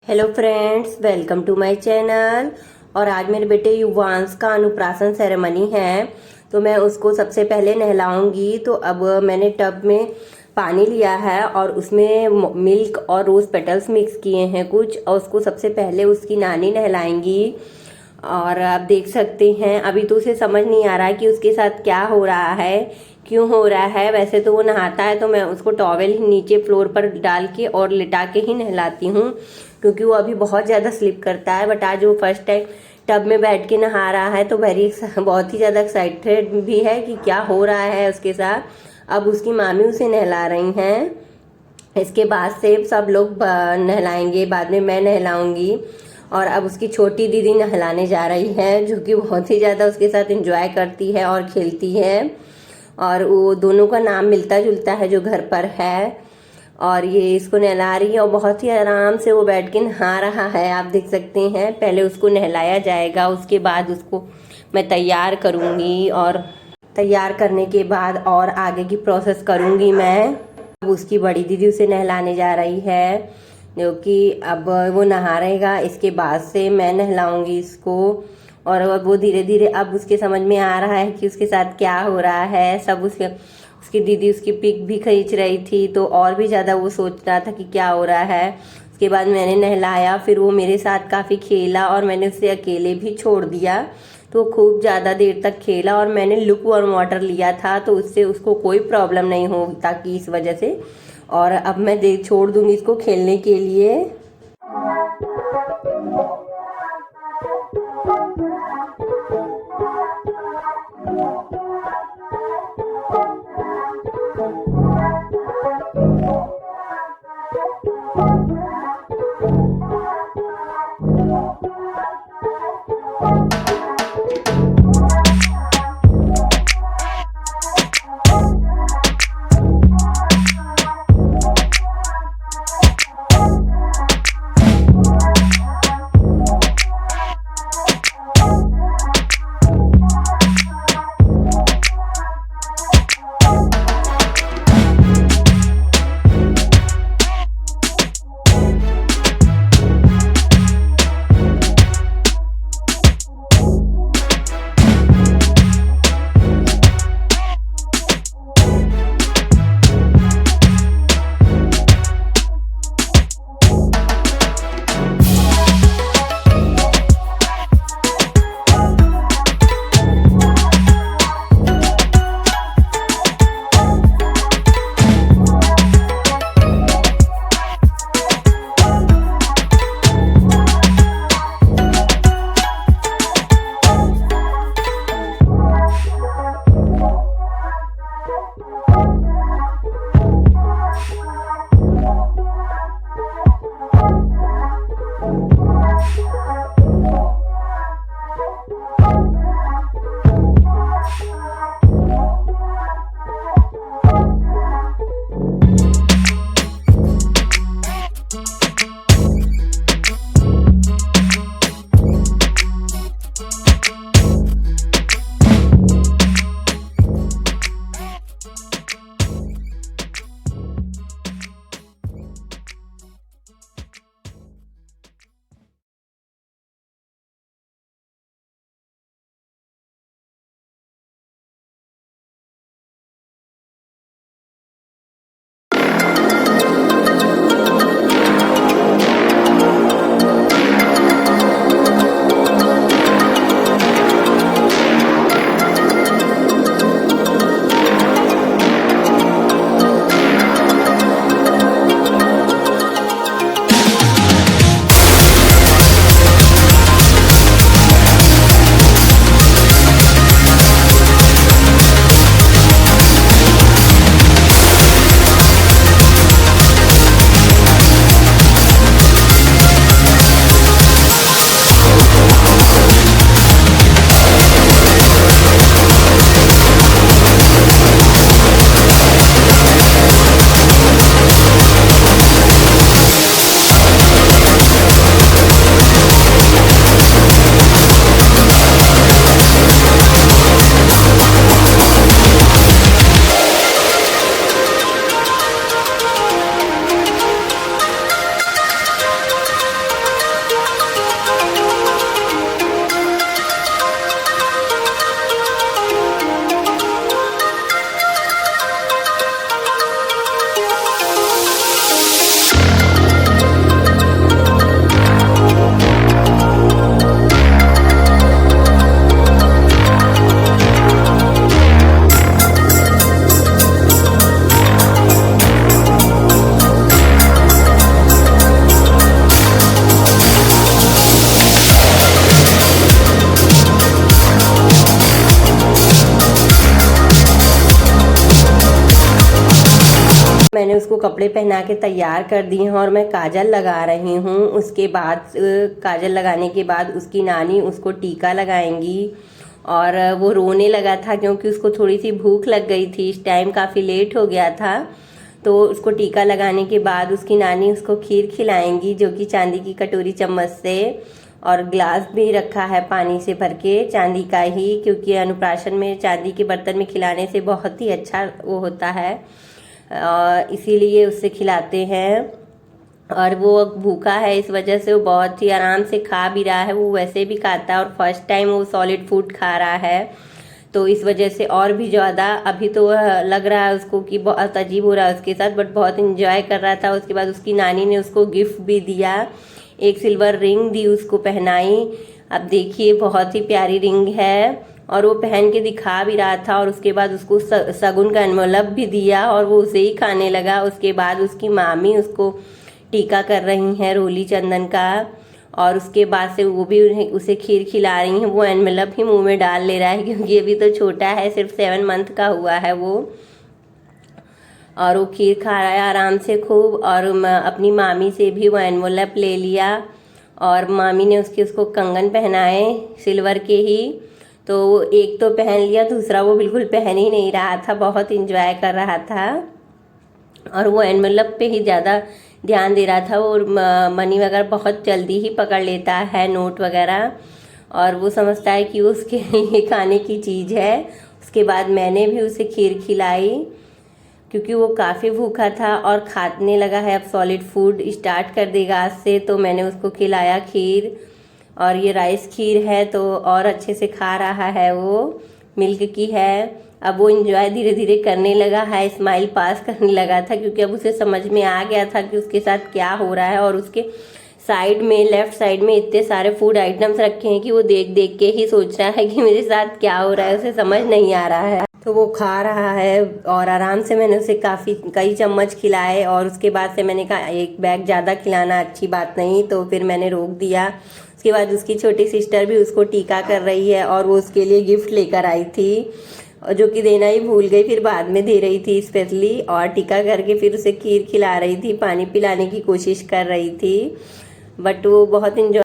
Hello friends, welcome to my channel. और आज मेरे बेटे युवांश का अनुप्राशन सेरेमनी है, तो मैं उसको सबसे पहले नहलाऊंगी। तो अब मैंने टब में पानी लिया है और उसमें मिल्क और रोज़ पेटल्स मिक्स किए हैं कुछ, और उसको सबसे पहले उसकी नानी नहलाएंगी। और आप देख सकते हैं अभी तो उसे समझ नहीं आ रहा है कि उसके साथ क्या हो रहा है, क्यों हो रहा है। वैसे तो वो नहाता है तो मैं उसको टॉवेल ही नीचे फ्लोर पर डाल के और लिटा के ही नहलाती हूँ, क्योंकि वो अभी बहुत ज़्यादा स्लिप करता है। बट आज वो फर्स्ट टाइम टब में बैठ के नहा रहा है, तो बहुत ही ज़्यादा एक्साइटेड भी है कि क्या हो रहा है उसके साथ। अब उसकी मामी उसे नहला रही हैं। इसके बाद से सब लोग नहलाएंगे, बाद में मैं नहलाऊंगी। और अब उसकी छोटी दीदी नहलाने जा रही है, जो कि बहुत ही ज़्यादा उसके साथ एंजॉय करती है और खेलती है। और वो दोनों का नाम मिलता जुलता है जो घर पर है। और ये इसको नहला रही है और बहुत ही आराम से वो बैठ के नहा रहा है, आप देख सकते हैं। पहले उसको नहलाया जाएगा, उसके बाद उसको मैं तैयार करूँगी, और तैयार करने के बाद और आगे की प्रोसेस करूँगी मैं। अब उसकी बड़ी दीदी उसे नहलाने जा रही है, जो कि अब वो नहा रहेगा, इसके बाद से मैं नहलाऊंगी इसको। और अब वो धीरे धीरे अब उसके समझ में आ रहा है कि उसके साथ क्या हो रहा है। सब उसकी दीदी उसकी पिक भी खींच रही थी, तो और भी ज़्यादा वो सोच रहा था कि क्या हो रहा है। उसके बाद मैंने नहलाया, फिर वो मेरे साथ काफ़ी खेला और मैंने उसे अकेले भी छोड़ दिया। तो खूब ज़्यादा देर तक खेला और मैंने लुक वार्म वाटर लिया था, तो उससे उसको कोई प्रॉब्लम नहीं हो ताकि इस वजह से। और अब मैं छोड़ दूंगी इसको खेलने के लिए। मैंने उसको कपड़े पहना के तैयार कर दिए हैं और मैं काजल लगा रही हूँ। उसके बाद काजल लगाने के बाद उसकी नानी उसको टीका लगाएंगी। और वो रोने लगा था क्योंकि उसको थोड़ी सी भूख लग गई थी, इस टाइम काफ़ी लेट हो गया था। तो उसको टीका लगाने के बाद उसकी नानी उसको खीर खिलाएंगी, जो कि चांदी की कटोरी चम्मच से, और ग्लास भी रखा है पानी से भर के चांदी का ही, क्योंकि अन्नप्राशन में चांदी के बर्तन में खिलाने से बहुत ही अच्छा वो होता है, इसीलिए उससे खिलाते हैं। और वो भूखा है, इस वजह से वो बहुत ही आराम से खा भी रहा है। वो वैसे भी खाता है और फर्स्ट टाइम वो सॉलिड फूड खा रहा है, तो इस वजह से और भी ज़्यादा अभी तो लग रहा है उसको कि बहुत अजीब हो रहा है उसके साथ, बट बहुत इंजॉय कर रहा था। उसके बाद उसकी नानी ने उसको गिफ्ट भी दिया, एक सिल्वर रिंग दी उसको, पहनाई। अब देखिए बहुत ही प्यारी रिंग है और वो पहन के दिखा भी रहा था। और उसके बाद उसको शगुन का एनवलप भी दिया और वो उसे ही खाने लगा। उसके बाद उसकी मामी उसको टीका कर रही हैं रोली चंदन का, और उसके बाद से वो भी उसे खीर खिला रही हैं। वो एनवलप ही मुंह में डाल ले रहा है क्योंकि अभी तो छोटा है, सिर्फ 7 मंथ का हुआ है वो। और वो खीर खा रहा है आराम से खूब। और अपनी मामी से भी वो एनवलप ले लिया और मामी ने उसको कंगन पहनाए सिल्वर के ही। तो एक तो पहन लिया, दूसरा वो बिल्कुल पहन ही नहीं रहा था, बहुत इंजॉय कर रहा था। और वो एनवलप पे ही ज़्यादा ध्यान दे रहा था। वो मनी वगैरह बहुत जल्दी ही पकड़ लेता है, नोट वगैरह, और वो समझता है कि उसके लिए खाने की चीज़ है। उसके बाद मैंने भी उसे खीर खिलाई क्योंकि वो काफ़ी भूखा था और खाने लगा है, अब सॉलिड फूड स्टार्ट कर देगा आज से। तो मैंने उसको खिलाया खीर, और ये राइस खीर है तो और अच्छे से खा रहा है। वो मिल्क की है। अब वो इंजॉय धीरे धीरे करने लगा है, स्माइल पास करने लगा था, क्योंकि अब उसे समझ में आ गया था कि उसके साथ क्या हो रहा है। और उसके साइड में, लेफ्ट साइड में इतने सारे फूड आइटम्स रखे हैं कि वो देख देख के ही सोच रहा है कि मेरे साथ क्या हो रहा है, उसे समझ नहीं आ रहा है। तो वो खा रहा है और आराम से मैंने उसे कई चम्मच खिलाए। और उसके बाद से मैंने कहा एक बैग ज़्यादा खिलाना अच्छी बात नहीं, तो फिर मैंने रोक दिया। उसके बाद उसकी छोटी सिस्टर भी उसको टीका कर रही है और वो उसके लिए गिफ्ट लेकर आई थी, जो कि देना ही भूल गई, फिर बाद में दे रही थी स्पेशली। और टीका करके फिर उसे खीर खिला रही थी, पानी पिलाने की कोशिश कर रही थी, बट वो बहुत इंजॉय